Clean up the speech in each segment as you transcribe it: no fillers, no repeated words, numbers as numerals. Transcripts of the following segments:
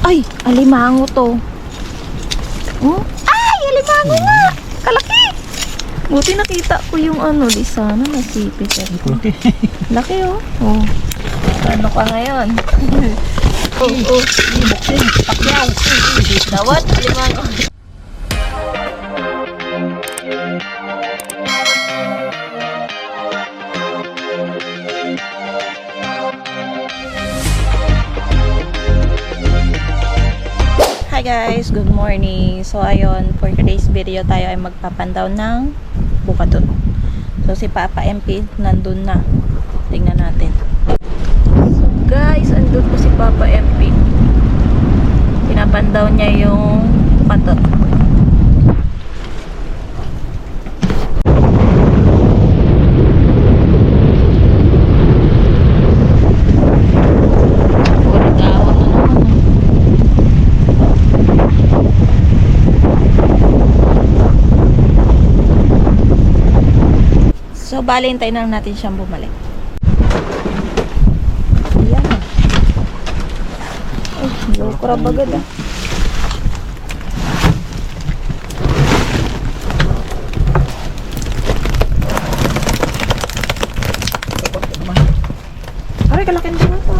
Ay, alimango to. Oh? Ay, alimango nga. Kalaki. Buti nakita ko yung ano, di sana nasipit. Laki. Laki oh. Oh. Ano ka ngayon? Oh. Buksin. Pakyaw. Dawat, alimango. Hi guys, good morning. So ayun, for today's video tayo ay magpapandaw ng bukadon. So si Papa MP nandun na. Tingnan natin. So guys, andun po si Papa MP. Pinapandaw niya yung bukadon. So, bali, hintayin na natin siyang bumalik. Ayan. Ay, low crab agad ah. Aray, kalakin din ito.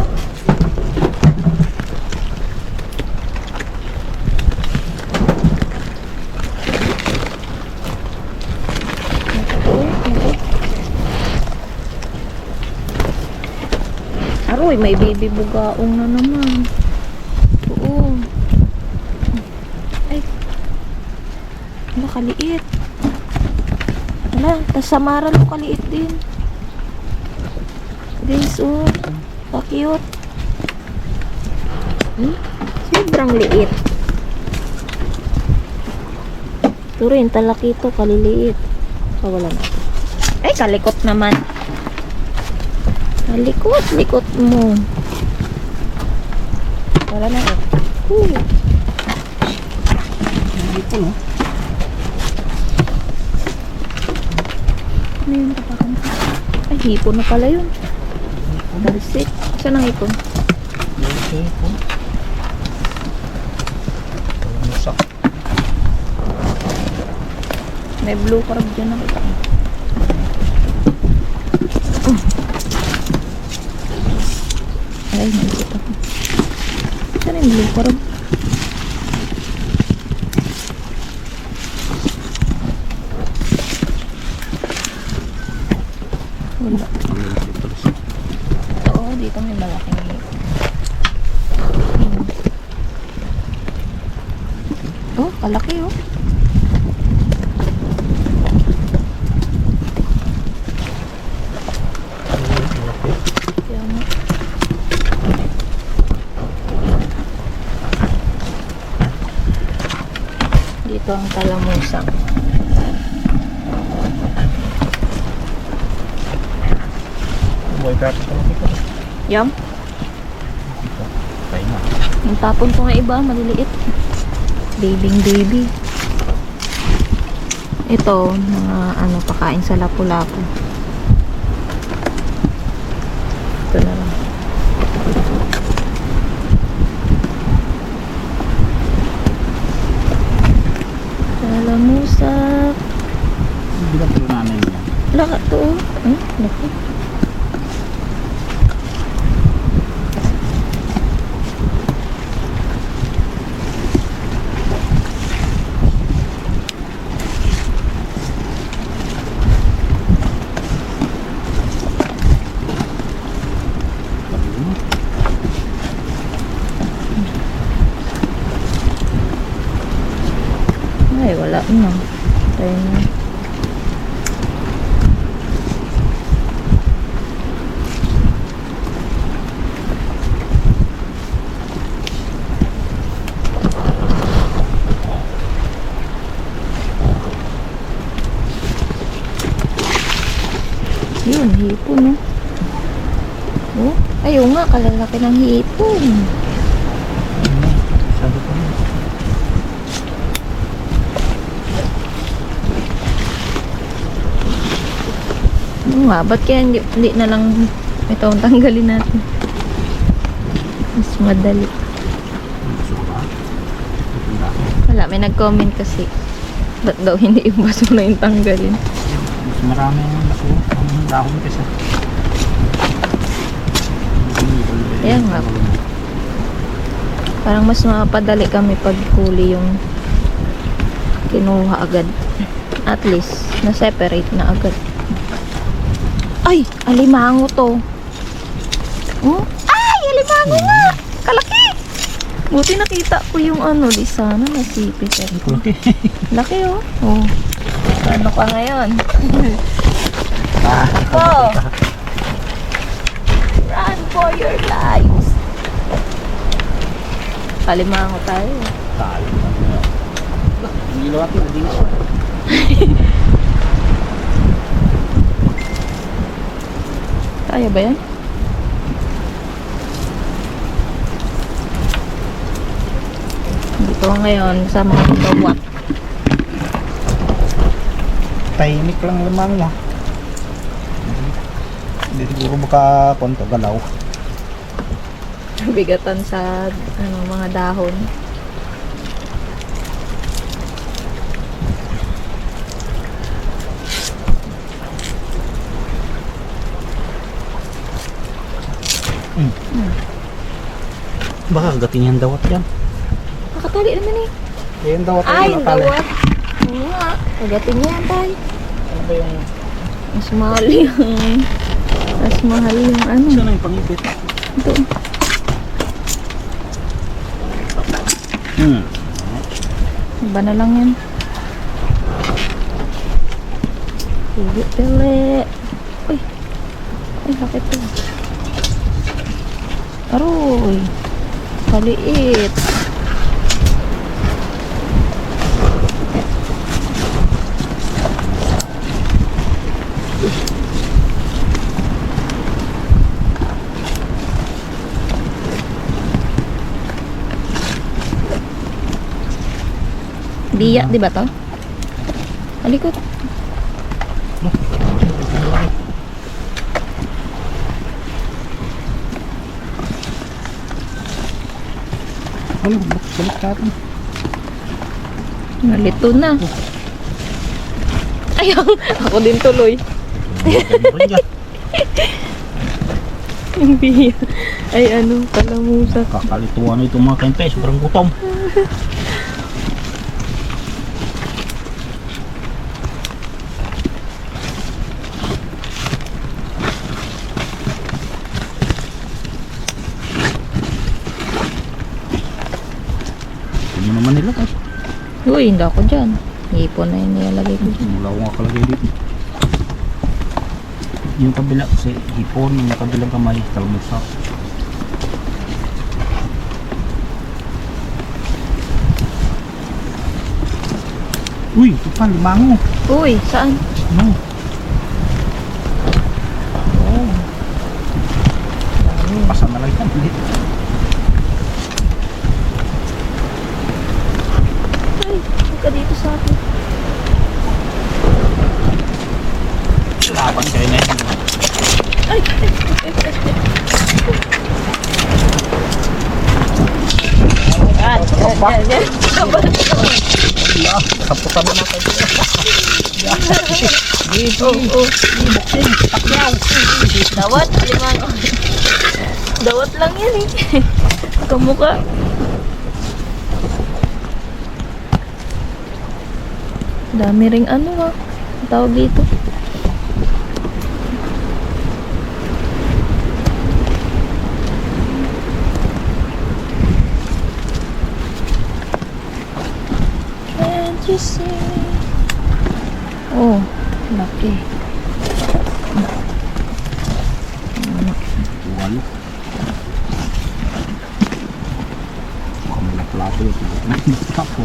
Aroy, may baby bugaong na naman. Oo. Ay. Wala, kaliit. Wala, tas samaran mo kaliit din. Guys, oh. Pa-cute. Sobrang liit. Ito rin, talaki ito, kaliliit. Wala na. Ay, kalikot naman. Likot mo. Wala na eh. Hipon oh. Ano yun? Ay, hipon na pala yun. Dalsik. Saan ang hipon? Hipon. Musak. May blue crab dyan nakita. Ay, nakita ko. Saan yung blue crab? Wala. Oo, dito may malaking hipon. Oh, kalaki oh. Dito ang kalamusang. Boy, bakit kalaki ko? Yum. Tayo na. Yung tapon ko nga iba, maliliit. Baby. Ito, mga ano, pakain sa lapu-lapu. Ito na lang. Kalamusak. Hindi ka tulo namin yan. Laka to. Laki. Ay, wala na. Tayo na. Yun, hipon, no? Oh, ayaw nga, kalalaki ng hipon. Sabi ko na. Oo nga, ba't kaya hindi na lang ito ang tanggalin natin? Mas madali. May nag-comment kasi. Ba't daw hindi yung basura yung tanggalin? Mas marami ang dahon kasi. Ayan nga. Parang mas mapadali kami pag huli yung kinuha agad. At least, na-separate na agad. Ay! Alimango to. Oh? Ay! Alimango nga! Kalaki! Buti nakita ko yung ano, di sana nasipit ako. Laki oh. Oh. Ano ka ngayon? Ako! Run for your lives! Alimango tayo. Talo na niya. Hindi lang natin, hindi na. Kaya ba yan? Dito ngayon sa mga dawat. Tahimik lang lamang mo. Hindi siguro makakonto galaw. Bigatan sa ano, mga dahon. Baka kagating yung dawat yan. Nakatali naman eh. Yung dawat Ay, ay yung dawat. Oo nga. Kagating yan tayo. Ano ba yung... Mas mahal yung... Mas mahal yung ano. Saan yung pangipit? Ito. Iba na lang yan. Pili. Uy. Ay, laki to. Aroy. Kaliit. Biya, di ba to? Alikot. Ano, balik natin. Nalito na. Ayaw, ako din tuloy. Yung biya. Ay ano, kalamusa. Kakalituan na itong mga kempe, sobrang gutom. Hindi naman nila kasi. Uy, hindi ako dyan. Hipon na yun nilalagay ko dyan. Wala akong nakalagay dito. Yung kabila kasi hipon, yung kabilang kamay, kalmusak. Uy, ito pa, limango. Uy, saan? Ano? Oh. Pasan na lang yan. Ay, huwag ka dito sa akin. Laban kayo na yun. Ay! Yan. Wala, kaputan na natin. Dito, buksin, takyaw. Dawat, alimango. Dawat lang yan eh. Kamukha. Dami ring ano ha. Tawag dito. Can't you see? Oh, laki. Walo. Mukhang may plato ito. Tapo.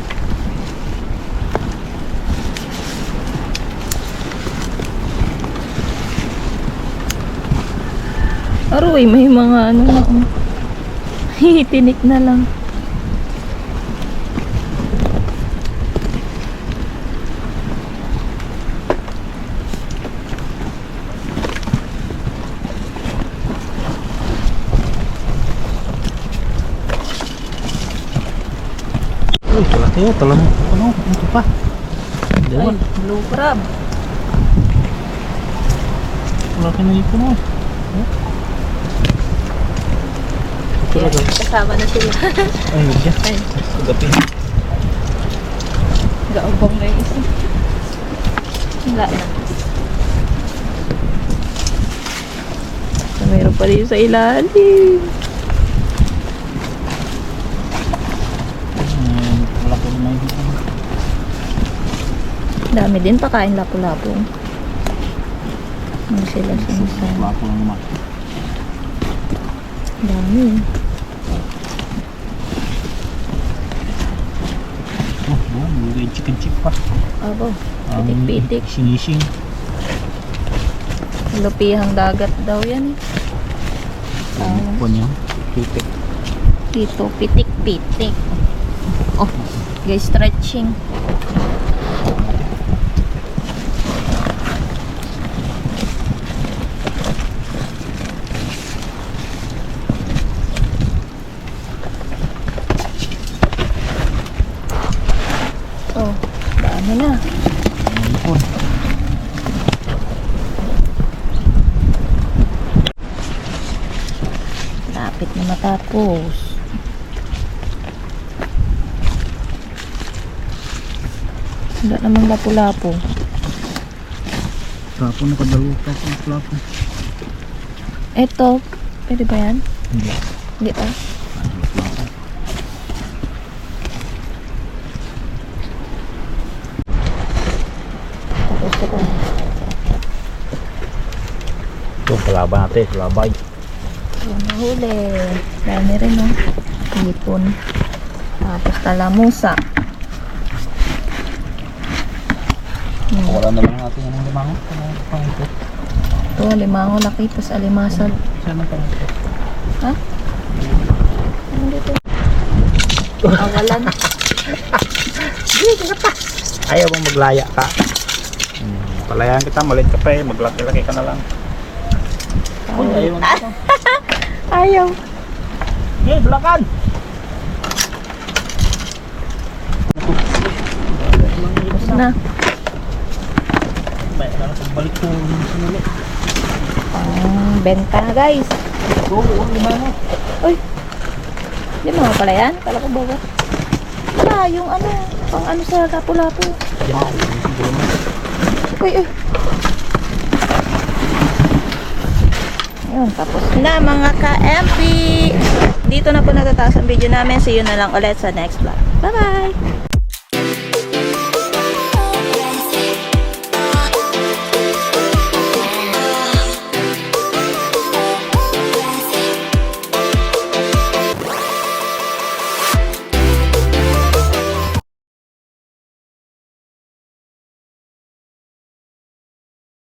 Aroy, may mga ano na. Tinik na lang. Uy, kalaki yun. Talam mo. Ano? Ito pa. Hindi Ay, ba? blue crab. Kalaki na ipon mo. Yan, kasama na sila. Ay, huwag yan. Ay, Agapin. gaubong na yung isa. Wala na. So, meron pa rin sa ilalim. Kalaki na ipon. Dami din pakain lapu-lapu. Ano sila sinisama? Wala ko lang naman. Dami. Oh, may chicken chip pa. Abo, pitik-pitik. Sinising. Lupihang dagat daw yan eh. Ano po niya? Pitik. Dito, pitik-pitik. Oh, guys, stretching. Oh, dami na. Ipon. Lapit na matapos. Wala namang lapu-lapu. Tapon nakadalo pa sa plato. Eto, pwede ba yan? Hindi. Hindi pa. Tapos ko pa. Ito, kalaban natin. Kalabay. Yung nahuli. Dami rin, no? Hipon. Tapos talamusa. Wala na lang natin yung limango. Ano pa ito? Ito, limango laki. Tapos alimasag. Sana pa ito. Ha? Ano dito? Awalan. Ayaw mong maglaya ka. Palayan kita, malit ka pa eh. Maglaki-laki ka na lang. Uy, ayaw na ito. Ayaw. Eh, bulakan! Tapos na. Balik ko sinuli. Benta na, guys. Oo, limango. Uy. Di mga pala yan? Kala ko bawa. Wala, yung ano. Pang ano sa lapu-lapu. Yan, siguro na. Uy, uy. Ayun, tapos na mga ka-MP. Dito na po natataas ang video namin. See you na lang ulit sa next vlog. Bye-bye!